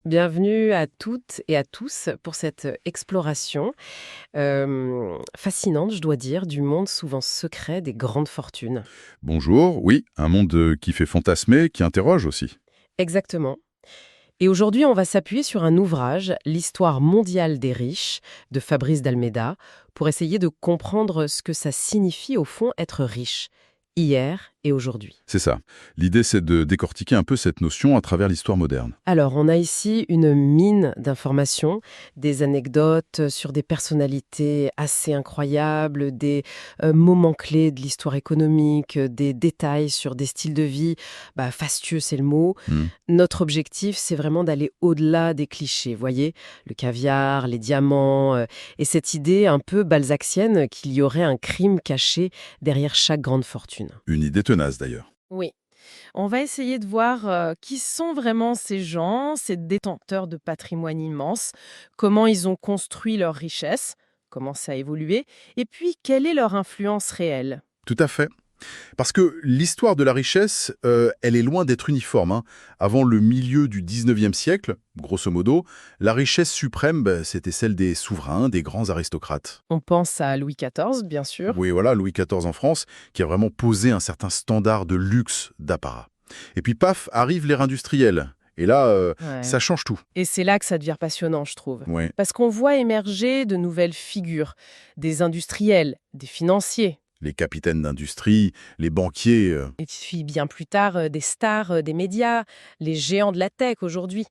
Bienvenue à toutes et à tous pour cette exploration fascinante, je dois dire, du monde souvent secret des grandes fortunes. Bonjour, oui, un monde qui fait fantasmer, qui interroge aussi. Exactement. Et aujourd'hui, on va s'appuyer sur un ouvrage, L'histoire mondiale des riches, de Fabrice d'Almeida, pour essayer de comprendre ce que ça signifie au fond être riche, hier et aujourd'hui. C'est ça. L'idée, c'est de décortiquer un peu cette notion à travers l'histoire moderne. Alors, on a ici une mine d'informations, des anecdotes sur des personnalités assez incroyables, des moments clés de l'histoire économique, des détails sur des styles de vie. Fastueux, c'est le mot. Hmm. Notre objectif, c'est vraiment d'aller au-delà des clichés, voyez, le caviar, les diamants, et cette idée un peu balzacienne qu'il y aurait un crime caché derrière chaque grande fortune. Une idée tenace d'ailleurs. Oui. On va essayer de voir qui sont vraiment ces gens, ces détenteurs de patrimoine immense, comment ils ont construit leur richesse, comment ça a évolué, et puis quelle est leur influence réelle. Tout à fait. Parce que l'histoire de la richesse, elle est loin d'être uniforme, hein. Avant le milieu du 19e siècle, grosso modo, la richesse suprême, c'était celle des souverains, des grands aristocrates. On pense à Louis XIV, bien sûr. Oui, voilà, Louis XIV en France, qui a vraiment posé un certain standard de luxe, d'apparat. Et puis paf, arrive l'ère industrielle. Et là, Ouais. ça change tout. Et c'est là que ça devient passionnant, je trouve. Ouais. Parce qu'on voit émerger de nouvelles figures, des industriels, des financiers, Les capitaines d'industrie, les banquiers. et puis bien plus tard des stars des médias, les géants de la tech aujourd'hui.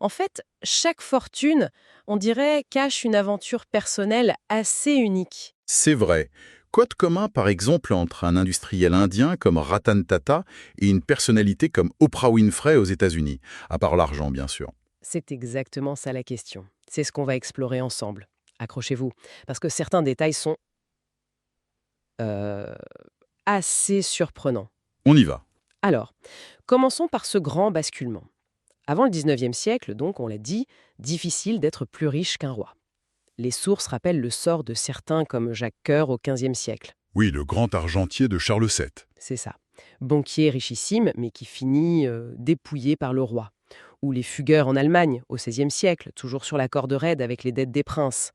En fait, chaque fortune, on dirait, cache une aventure personnelle assez unique. C'est vrai. Code commun, par exemple, entre un industriel indien comme Ratan Tata et une personnalité comme Oprah Winfrey aux États-Unis. À part l'argent, bien sûr. C'est exactement ça la question. C'est ce qu'on va explorer ensemble. Accrochez-vous, parce que certains détails sont euh, assez surprenants. On y va. Alors, commençons par ce grand basculement. Avant le 19e siècle, donc, on l'a dit, difficile d'être plus riche qu'un roi. Les sources rappellent le sort de certains comme Jacques Coeur au XVe siècle. Oui, le grand argentier de Charles VII. C'est ça. Banquier richissime, mais qui finit dépouillé par le roi. Ou les fugueurs en Allemagne, au XVIe siècle, toujours sur la corde raide avec les dettes des princes.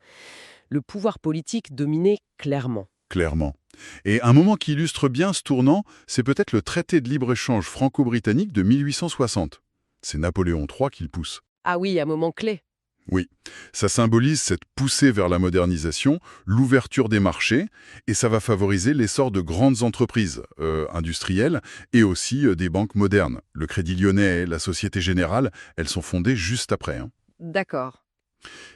Le pouvoir politique dominait clairement. Clairement. Et un moment qui illustre bien ce tournant, c'est peut-être le traité de libre-échange franco-britannique de 1860. C'est Napoléon III qui le pousse. Ah oui, un moment clé. Oui, ça symbolise cette poussée vers la modernisation, l'ouverture des marchés, et ça va favoriser l'essor de grandes entreprises industrielles et aussi des banques modernes. Le Crédit Lyonnais, la Société Générale, elles sont fondées juste après, hein. D'accord.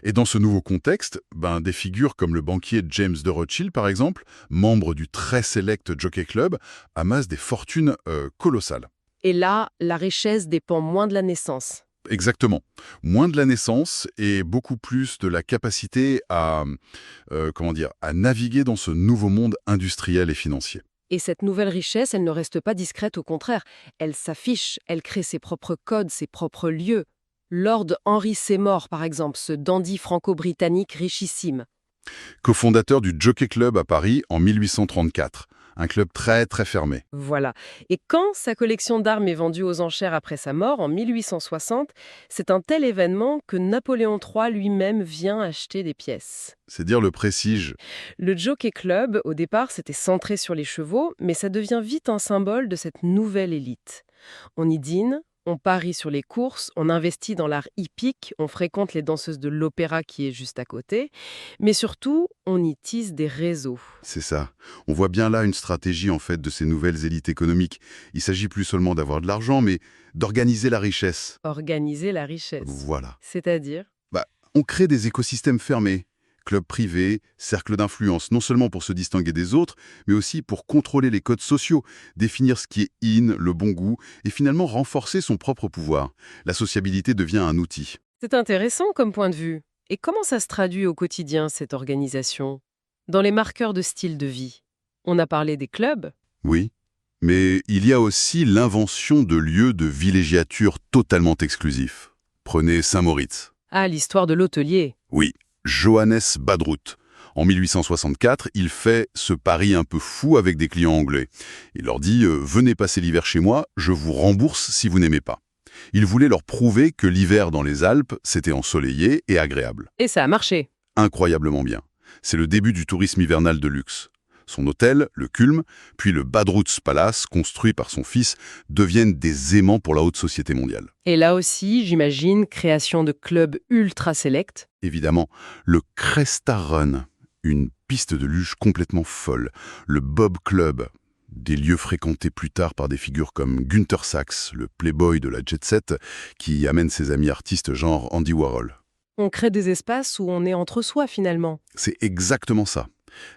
Et dans ce nouveau contexte, des figures comme le banquier James de Rothschild, par exemple, membre du très sélect Jockey Club, amassent des fortunes colossales. Et là, la richesse dépend moins de la naissance. Exactement. Moins de la naissance et beaucoup plus de la capacité à naviguer dans ce nouveau monde industriel et financier. Et cette nouvelle richesse, elle ne reste pas discrète, au contraire. Elle s'affiche, elle crée ses propres codes, ses propres lieux. Lord Henry Seymour, par exemple, ce dandy franco-britannique richissime. Cofondateur du Jockey Club à Paris en 1834. Un club très très fermé. Voilà. Et quand sa collection d'armes est vendue aux enchères après sa mort, en 1860, c'est un tel événement que Napoléon III lui-même vient acheter des pièces. C'est dire le prestige. Le Jockey Club, au départ, c'était centré sur les chevaux, mais ça devient vite un symbole de cette nouvelle élite. On y dîne, on parie sur les courses, on investit dans l'art hippique, on fréquente les danseuses de l'opéra qui est juste à côté, mais surtout, on y tisse des réseaux. C'est ça. On voit bien là une stratégie en fait de ces nouvelles élites économiques. Il s'agit plus seulement d'avoir de l'argent, mais d'organiser la richesse. Organiser la richesse. Voilà. C'est-à-dire? On crée des écosystèmes fermés. Clubs privés, cercles d'influence, non seulement pour se distinguer des autres, mais aussi pour contrôler les codes sociaux, définir ce qui est in, le bon goût, et finalement renforcer son propre pouvoir. La sociabilité devient un outil. C'est intéressant comme point de vue. Et comment ça se traduit au quotidien, cette organisation? Dans les marqueurs de style de vie. On a parlé des clubs. Oui, mais il y a aussi l'invention de lieux de villégiature totalement exclusifs. Prenez Saint-Moritz. Ah, l'histoire de l'hôtelier. Oui, Johannes Badrout. En 1864, il fait ce pari un peu fou avec des clients anglais. Il leur dit « Venez passer l'hiver chez moi, je vous rembourse si vous n'aimez pas ». Il voulait leur prouver que l'hiver dans les Alpes, c'était ensoleillé et agréable. Et ça a marché. Incroyablement bien. C'est le début du tourisme hivernal de luxe. Son hôtel, le Kulm, puis le Bad Roots Palace, construit par son fils, deviennent des aimants pour la haute société mondiale. Et là aussi, j'imagine, création de clubs ultra sélects. Évidemment, le Cresta Run, une piste de luge complètement folle, le Bob Club, des lieux fréquentés plus tard par des figures comme Günther Sachs, le playboy de la jet set, qui y amène ses amis artistes genre Andy Warhol. On crée des espaces où on est entre soi finalement. C'est exactement ça.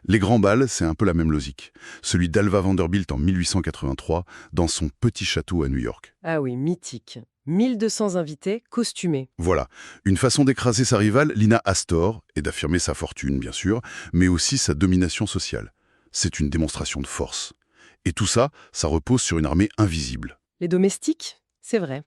Les grands bals, c'est un peu la même logique. Celui d'Alva Vanderbilt en 1883, dans son petit château à New York. Ah oui, mythique. 1200 invités, costumés. Voilà, une façon d'écraser sa rivale, Lina Astor, et d'affirmer sa fortune, bien sûr, mais aussi sa domination sociale. C'est une démonstration de force. Et tout ça, ça repose sur une armée invisible. Les domestiques, c'est vrai.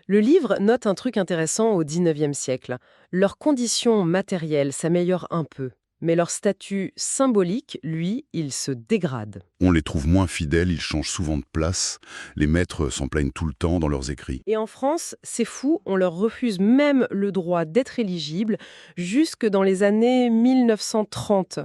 Le livre note un truc intéressant au XIXe siècle. Leurs conditions matérielles s'améliorent un peu, mais leur statut symbolique, lui, il se dégrade. On les trouve moins fidèles, ils changent souvent de place. Les maîtres s'en plaignent tout le temps dans leurs écrits. Et en France, c'est fou, on leur refuse même le droit d'être éligibles jusque dans les années 1930.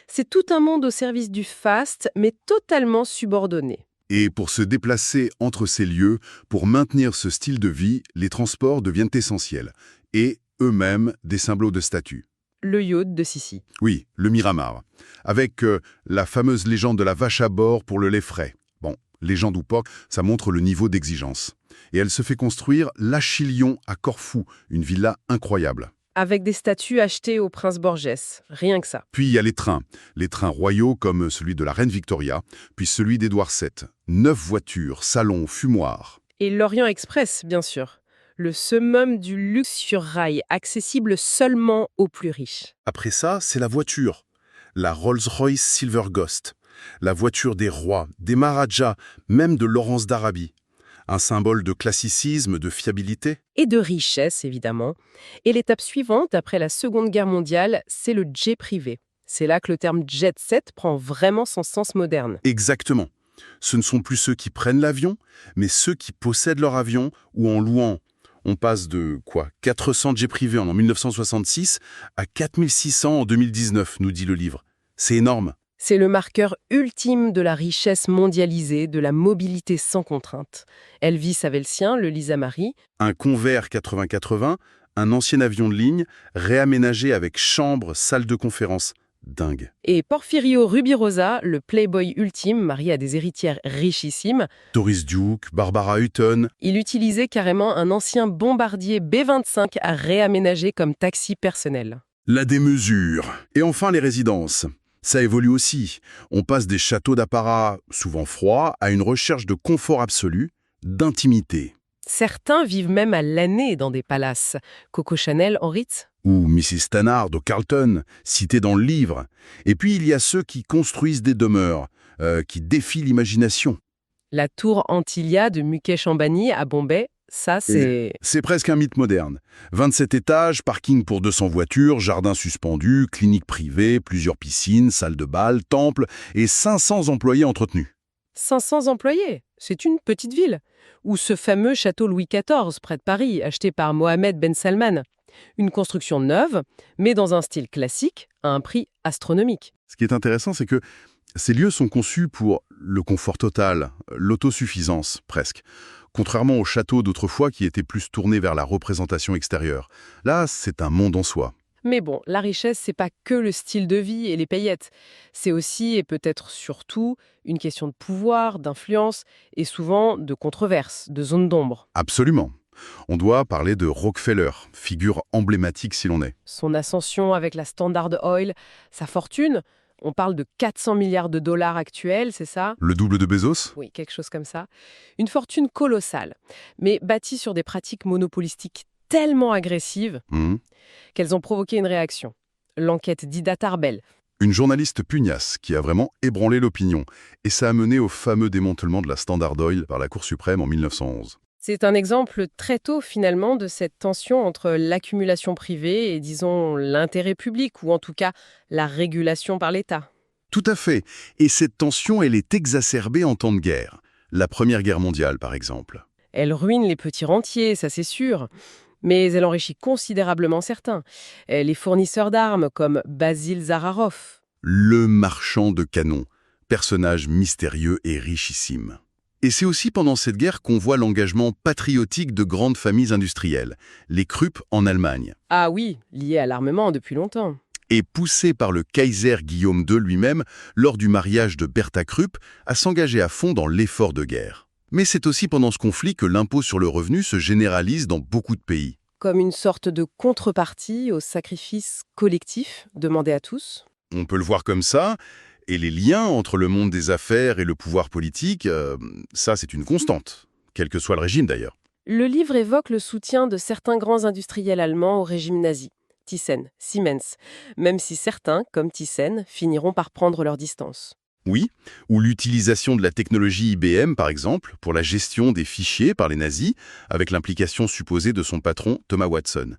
C'est tout un monde au service du faste, mais totalement subordonné. Et pour se déplacer entre ces lieux, pour maintenir ce style de vie, les transports deviennent essentiels. Et eux-mêmes des symboles de statut. Le yacht de Sissi. Oui, le Miramar. Avec la fameuse légende de la vache à bord pour le lait frais. Bon, légende ou pas, ça montre le niveau d'exigence. Et elle se fait construire l'Achillion à Corfou, une villa incroyable. Avec des statues achetées au prince Borges, rien que ça. Puis il y a les trains royaux comme celui de la reine Victoria, puis celui d'Édouard VII. 9 voitures, salons, fumoirs. Et l'Orient Express, bien sûr. Le summum du luxe sur rail, accessible seulement aux plus riches. Après ça, c'est la voiture. La Rolls-Royce Silver Ghost. La voiture des rois, des Maharajas, même de Laurence d'Arabie. Un symbole de classicisme, de fiabilité. Et de richesse, évidemment. Et l'étape suivante, après la Seconde Guerre mondiale, c'est le jet privé. C'est là que le terme jet set prend vraiment son sens moderne. Exactement. Ce ne sont plus ceux qui prennent l'avion, mais ceux qui possèdent leur avion ou en louant. On passe de 400 jets privés en 1966 à 4600 en 2019, nous dit le livre. C'est énorme. C'est le marqueur ultime de la richesse mondialisée, de la mobilité sans contrainte. Elvis avait le sien, le Lisa Marie. Un Convair 80-80, un ancien avion de ligne, réaménagé avec chambre, salle de conférence. Dingue. Et Porfirio Rubirosa, le playboy ultime, marié à des héritières richissimes. Doris Duke, Barbara Hutton. Il utilisait carrément un ancien bombardier B-25 à réaménager comme taxi personnel. La démesure. Et enfin les résidences. Ça évolue aussi. On passe des châteaux d'apparat, souvent froids, à une recherche de confort absolu, d'intimité. Certains vivent même à l'année dans des palaces. Coco Chanel en Ritz. Ou Mrs. Stannard au Carlton, cité dans le livre. Et puis il y a ceux qui construisent des demeures, qui défient l'imagination. La tour Antilia de Mukesh Ambani à Bombay, ça c'est... C'est presque un mythe moderne. 27 étages, parking pour 200 voitures, jardin suspendu, clinique privée, plusieurs piscines, salles de bal, temple et 500 employés entretenus. 500 employés, c'est une petite ville. Ou ce fameux château Louis XIV près de Paris, acheté par Mohamed Ben Salman. Une construction neuve, mais dans un style classique, à un prix astronomique. Ce qui est intéressant, c'est que ces lieux sont conçus pour le confort total, l'autosuffisance presque. Contrairement aux châteaux d'autrefois qui étaient plus tournés vers la représentation extérieure. Là, c'est un monde en soi. Mais bon, la richesse, c'est pas que le style de vie et les paillettes. C'est aussi, et peut-être surtout, une question de pouvoir, d'influence, et souvent de controverse, de zone d'ombre. Absolument. On doit parler de Rockefeller, figure emblématique si l'on est. Son ascension avec la Standard Oil, sa fortune, on parle de 400 milliards de dollars actuels, c'est ça? Le double de Bezos? Oui, quelque chose comme ça. Une fortune colossale, mais bâtie sur des pratiques monopolistiques tellement agressives qu'elles ont provoqué une réaction. L'enquête d'Ida Tarbell. Une journaliste pugnace qui a vraiment ébranlé l'opinion. Et ça a mené au fameux démantèlement de la Standard Oil par la Cour suprême en 1911. C'est un exemple très tôt, finalement, de cette tension entre l'accumulation privée et, disons, l'intérêt public, ou en tout cas, la régulation par l'État. Tout à fait. Et cette tension, elle est exacerbée en temps de guerre. La Première Guerre mondiale, par exemple. Elle ruine les petits rentiers, ça c'est sûr. Mais elle enrichit considérablement certains. Les fournisseurs d'armes comme Basil Zararov. Le marchand de canons, personnage mystérieux et richissime. Et c'est aussi pendant cette guerre qu'on voit l'engagement patriotique de grandes familles industrielles, les Krupp en Allemagne, Ah oui, lié à l'armement depuis longtemps. et poussé par le Kaiser Guillaume II lui-même lors du mariage de Bertha Krupp à s'engager à fond dans l'effort de guerre. Mais c'est aussi pendant ce conflit que l'impôt sur le revenu se généralise dans beaucoup de pays. Comme une sorte de contrepartie au sacrifice collectif demandé à tous. On peut le voir comme ça, et les liens entre le monde des affaires et le pouvoir politique, ça c'est une constante, quel que soit le régime d'ailleurs. Le livre évoque le soutien de certains grands industriels allemands au régime nazi. Thyssen, Siemens, même si certains, comme Thyssen, finiront par prendre leur distance. Oui, ou l'utilisation de la technologie IBM par exemple, pour la gestion des fichiers par les nazis, avec l'implication supposée de son patron Thomas Watson.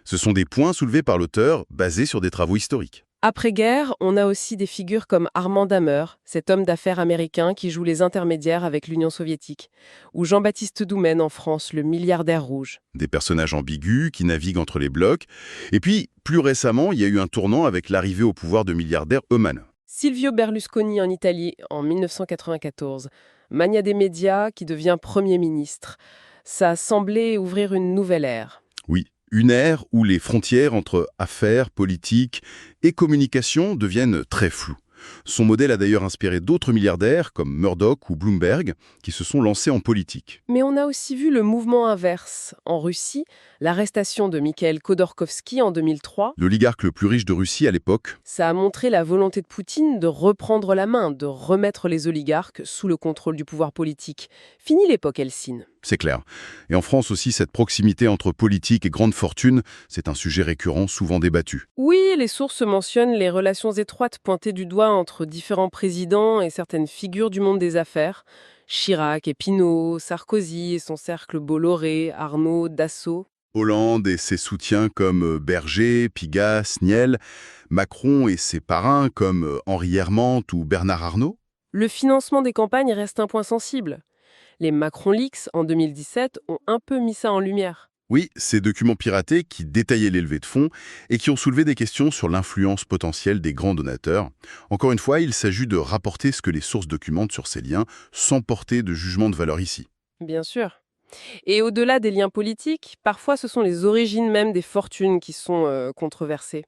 Ce sont des points soulevés par l'auteur, basés sur des travaux historiques. Après-guerre, on a aussi des figures comme Armand Dammer, cet homme d'affaires américain qui joue les intermédiaires avec l'Union soviétique, ou Jean-Baptiste Doumen en France, le milliardaire rouge. Des personnages ambigus qui naviguent entre les blocs. Et puis, plus récemment, il y a eu un tournant avec l'arrivée au pouvoir de milliardaires Eumann. Silvio Berlusconi en Italie en 1994, mania des médias qui devient Premier ministre. Ça semblait ouvrir une nouvelle ère. Oui, une ère où les frontières entre affaires, politique et communication deviennent très floues. Son modèle a d'ailleurs inspiré d'autres milliardaires comme Murdoch ou Bloomberg qui se sont lancés en politique. Mais on a aussi vu le mouvement inverse. En Russie, l'arrestation de Mikhail Khodorkovsky en 2003, L'oligarque le plus riche de Russie à l'époque, ça a montré la volonté de Poutine de reprendre la main, de remettre les oligarques sous le contrôle du pouvoir politique. Fini l'époque Helsinki. c'est clair. Et en France aussi, cette proximité entre politique et grande fortune, c'est un sujet récurrent, souvent débattu. Oui, les sources mentionnent les relations étroites pointées du doigt entre différents présidents et certaines figures du monde des affaires. Chirac et Pinault, Sarkozy et son cercle Bolloré, Arnaud, Dassault. Hollande et ses soutiens comme Berger, Pigasse, Niel, Macron et ses parrains comme Henri Hermante ou Bernard Arnault. Le financement des campagnes reste un point sensible. Les Macron Leaks en 2017 ont un peu mis ça en lumière. Oui, ces documents piratés qui détaillaient les levées de fonds et qui ont soulevé des questions sur l'influence potentielle des grands donateurs. Encore une fois, il s'agit de rapporter ce que les sources documentent sur ces liens sans porter de jugement de valeur ici. Bien sûr. Et au-delà des liens politiques, parfois ce sont les origines même des fortunes qui sont controversées,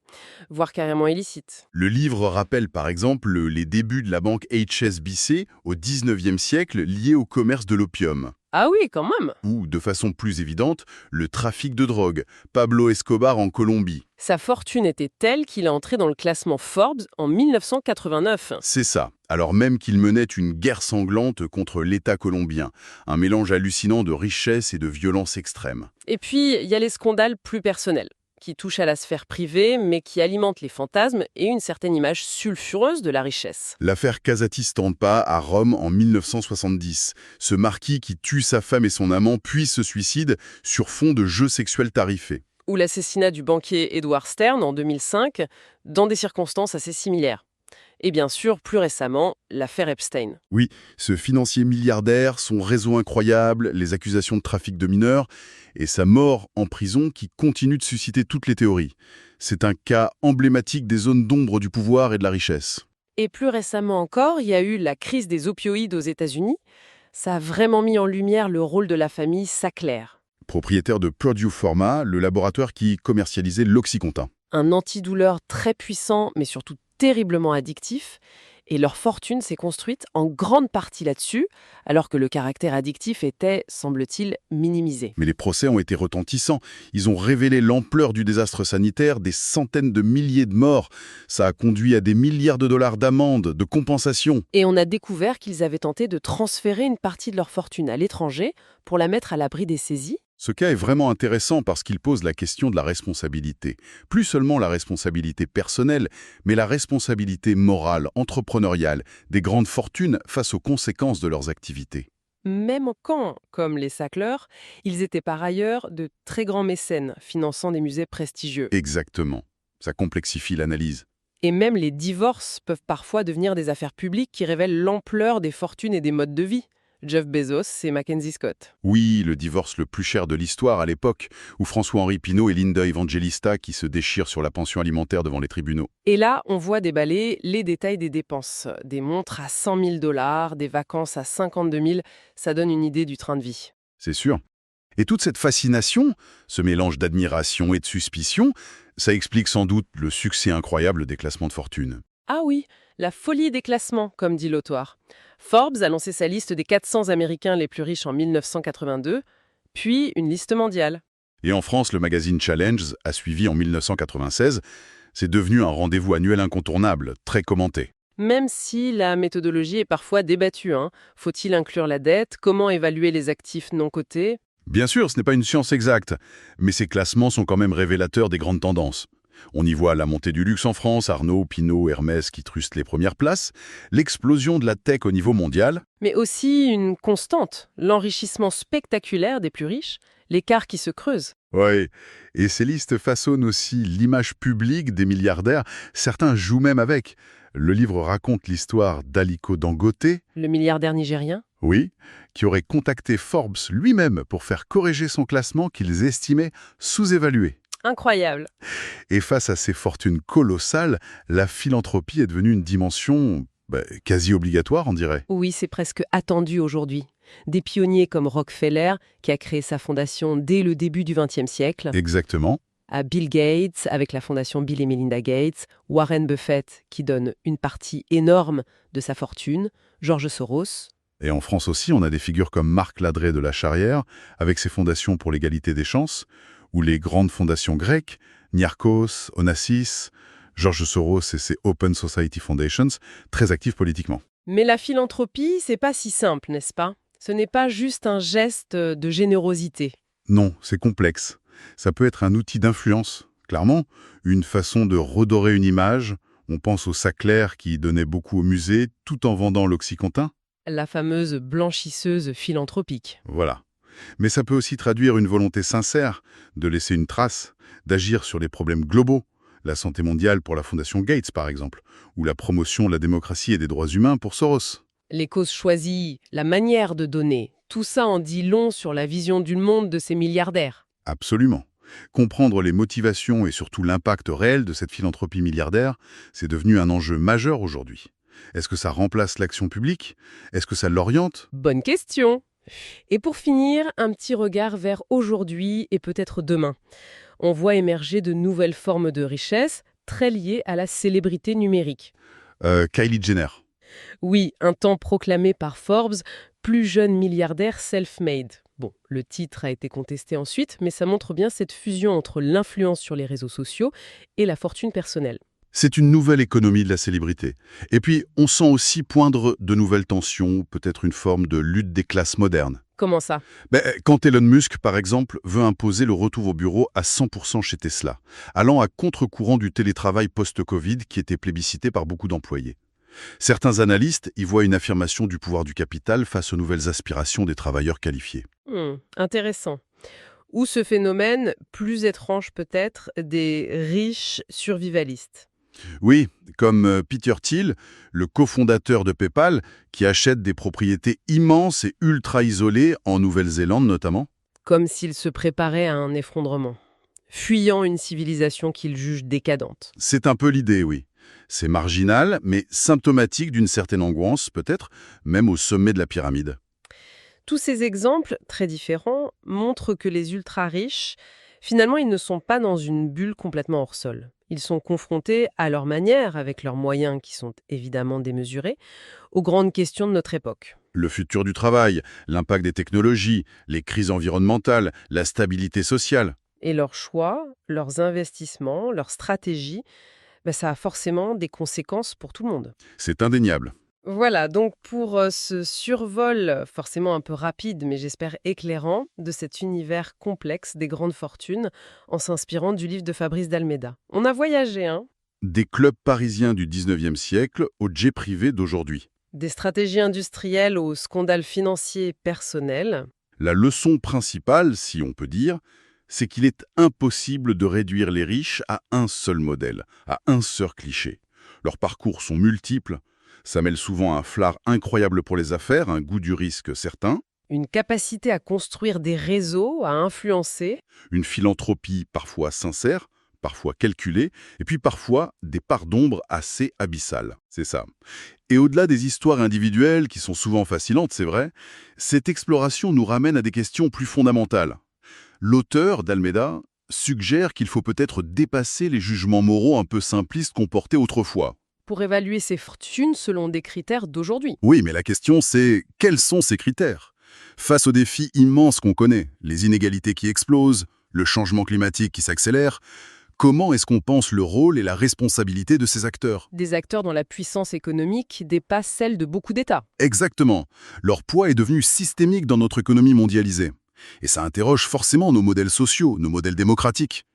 voire carrément illicites. Le livre rappelle par exemple les débuts de la banque HSBC au XIXe siècle liés au commerce de l'opium. Ah oui, quand même. Ou, de façon plus évidente, le trafic de drogue, Pablo Escobar en Colombie. Sa fortune était telle qu'il est entré dans le classement Forbes en 1989. C'est ça, alors même qu'il menait une guerre sanglante contre l'État colombien, un mélange hallucinant de richesse et de violence extrême. Et puis, il y a les scandales plus personnels, qui touchent à la sphère privée, mais qui alimentent les fantasmes et une certaine image sulfureuse de la richesse. L'affaire Casati Stampa à Rome en 1970. Ce marquis qui tue sa femme et son amant puis se suicide sur fond de jeux sexuels tarifés. Ou l'assassinat du banquier Edward Stern en 2005, dans des circonstances assez similaires. Et bien sûr, plus récemment, l'affaire Epstein. Oui, ce financier milliardaire, son réseau incroyable, les accusations de trafic de mineurs et sa mort en prison qui continue de susciter toutes les théories. C'est un cas emblématique des zones d'ombre du pouvoir et de la richesse. Et plus récemment encore, il y a eu la crise des opioïdes aux États-Unis. Ça a vraiment mis en lumière le rôle de la famille Sackler. Propriétaire de Purdue Pharma, le laboratoire qui commercialisait l'Oxycontin. Un antidouleur très puissant, mais surtout terriblement addictif. Et leur fortune s'est construite en grande partie là-dessus, alors que le caractère addictif était, semble-t-il, minimisé. Mais les procès ont été retentissants. Ils ont révélé l'ampleur du désastre sanitaire, des centaines de milliers de morts. Ça a conduit à des milliards de dollars d'amendes, de compensations. Et on a découvert qu'ils avaient tenté de transférer une partie de leur fortune à l'étranger pour la mettre à l'abri des saisies. Ce cas est vraiment intéressant parce qu'il pose la question de la responsabilité. Plus seulement la responsabilité personnelle, mais la responsabilité morale, entrepreneuriale, des grandes fortunes face aux conséquences de leurs activités. Même quand, comme les Sackler, ils étaient par ailleurs de très grands mécènes, finançant des musées prestigieux. Exactement. Ça complexifie l'analyse. Et même les divorces peuvent parfois devenir des affaires publiques qui révèlent l'ampleur des fortunes et des modes de vie. Jeff Bezos et Mackenzie Scott. Oui, le divorce le plus cher de l'histoire à l'époque, où François-Henri Pinault et Linda Evangelista qui se déchirent sur la pension alimentaire devant les tribunaux. Et là, on voit déballer les détails des dépenses. Des montres à 100 000 $, des vacances à 52 000, ça donne une idée du train de vie. C'est sûr. Et toute cette fascination, ce mélange d'admiration et de suspicion, ça explique sans doute le succès incroyable des classements de fortune. Ah oui, la folie des classements, comme dit l'auteur. Forbes a lancé sa liste des 400 Américains les plus riches en 1982, puis une liste mondiale. Et en France, le magazine Challenge a suivi en 1996. C'est devenu un rendez-vous annuel incontournable, très commenté. Même si la méthodologie est parfois débattue, hein. Faut-il inclure la dette? Comment évaluer les actifs non cotés? Bien sûr, ce n'est pas une science exacte, mais ces classements sont quand même révélateurs des grandes tendances. On y voit la montée du luxe en France, Arnaud, Pinault, Hermès qui trustent les premières places, l'explosion de la tech au niveau mondial. Mais aussi une constante, l'enrichissement spectaculaire des plus riches, l'écart qui se creuse. Oui, et ces listes façonnent aussi l'image publique des milliardaires. Certains jouent même avec. Le livre raconte l'histoire d'Aliko Dangote, Le milliardaire nigérien? oui, qui aurait contacté Forbes lui-même pour faire corriger son classement qu'ils estimaient sous-évalué. Incroyable. Et face à ces fortunes colossales, la philanthropie est devenue une dimension quasi obligatoire, on dirait. Oui, c'est presque attendu aujourd'hui. Des pionniers comme Rockefeller, qui a créé sa fondation dès le début du XXe siècle, Exactement. à Bill Gates, avec la fondation Bill et Melinda Gates, Warren Buffett, qui donne une partie énorme de sa fortune, George Soros. Et en France aussi, on a des figures comme Marc Ladré de la Charrière, avec ses fondations pour l'égalité des chances, ou les grandes fondations grecques, Niarchos, Onassis, George Soros et ses Open Society Foundations, très actifs politiquement. Mais la philanthropie, c'est pas si simple, n'est-ce pas? Ce n'est pas juste un geste de générosité. Non, c'est complexe. Ça peut être un outil d'influence, clairement, une façon de redorer une image. On pense au Sacler qui donnait beaucoup au musée tout en vendant l'Oxycontin. La fameuse blanchisseuse philanthropique. Voilà. Mais ça peut aussi traduire une volonté sincère de laisser une trace, d'agir sur les problèmes globaux, la santé mondiale pour la Fondation Gates par exemple, ou la promotion de la démocratie et des droits humains pour Soros. Les causes choisies, la manière de donner, tout ça en dit long sur la vision du monde de ces milliardaires. Absolument. Comprendre les motivations et surtout l'impact réel de cette philanthropie milliardaire, c'est devenu un enjeu majeur aujourd'hui. Est-ce que ça remplace l'action publique? Est-ce que ça l'oriente? Bonne question. Et pour finir, un petit regard vers aujourd'hui et peut-être demain. On voit émerger de nouvelles formes de richesse très liées à la célébrité numérique. Kylie Jenner. Oui, un temps proclamé par Forbes, plus jeune milliardaire self-made. Bon, le titre a été contesté ensuite, mais ça montre bien cette fusion entre l'influence sur les réseaux sociaux et la fortune personnelle. C'est une nouvelle économie de la célébrité. Et puis, on sent aussi poindre de nouvelles tensions, peut-être une forme de lutte des classes modernes. Comment ça? Quand Elon Musk, par exemple, veut imposer le retour au bureau à 100% chez Tesla, allant à contre-courant du télétravail post-Covid qui était plébiscité par beaucoup d'employés. Certains analystes y voient une affirmation du pouvoir du capital face aux nouvelles aspirations des travailleurs qualifiés. Intéressant. Ou ce phénomène, plus étrange peut-être, des riches survivalistes. Oui, comme Peter Thiel, le cofondateur de PayPal, qui achète des propriétés immenses et ultra isolées, en Nouvelle-Zélande notamment. Comme s'il se préparait à un effondrement, fuyant une civilisation qu'il juge décadente. C'est un peu l'idée, oui. C'est marginal, mais symptomatique d'une certaine angoisse, peut-être, même au sommet de la pyramide. Tous ces exemples, très différents, montrent que les ultra-riches, finalement, ils ne sont pas dans une bulle complètement hors sol. Ils sont confrontés à leur manière, avec leurs moyens qui sont évidemment démesurés, aux grandes questions de notre époque. Le futur du travail, l'impact des technologies, les crises environnementales, la stabilité sociale. Et leurs choix, leurs investissements, leurs stratégies, ça a forcément des conséquences pour tout le monde. C'est indéniable. Voilà, donc pour ce survol forcément un peu rapide, mais j'espère éclairant, de cet univers complexe des grandes fortunes, en s'inspirant du livre de Fabrice d'Almeida. On a voyagé, hein? Des clubs parisiens du 19e siècle au jet privé d'aujourd'hui. Des stratégies industrielles au scandale financier personnel. La leçon principale, si on peut dire, c'est qu'il est impossible de réduire les riches à un seul modèle, à un seul cliché. Leurs parcours sont multiples. Ça mêle souvent un flair incroyable pour les affaires, un goût du risque certain, Une capacité à construire des réseaux, à influencer. une philanthropie parfois sincère, parfois calculée, et puis parfois des parts d'ombre assez abyssales. C'est ça. Et au-delà des histoires individuelles, qui sont souvent fascinantes, c'est vrai, cette exploration nous ramène à des questions plus fondamentales. L'auteur d'Almeida suggère qu'il faut peut-être dépasser les jugements moraux un peu simplistes qu'on portait autrefois. Pour évaluer ses fortunes selon des critères d'aujourd'hui. Oui, mais la question c'est, quels sont ces critères? Face aux défis immenses qu'on connaît, les inégalités qui explosent, le changement climatique qui s'accélère, comment est-ce qu'on pense le rôle et la responsabilité de ces acteurs? Des acteurs dont la puissance économique dépasse celle de beaucoup d'États. Exactement. Leur poids est devenu systémique dans notre économie mondialisée. Et ça interroge forcément nos modèles sociaux, nos modèles démocratiques.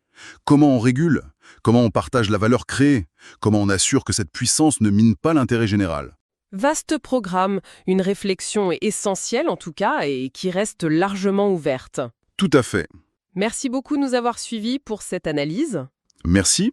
Comment on régule? Comment on partage la valeur créée? Comment on assure que cette puissance ne mine pas l'intérêt général? Vaste programme, une réflexion essentielle en tout cas et qui reste largement ouverte. Tout à fait. Merci beaucoup de nous avoir suivis pour cette analyse. Merci.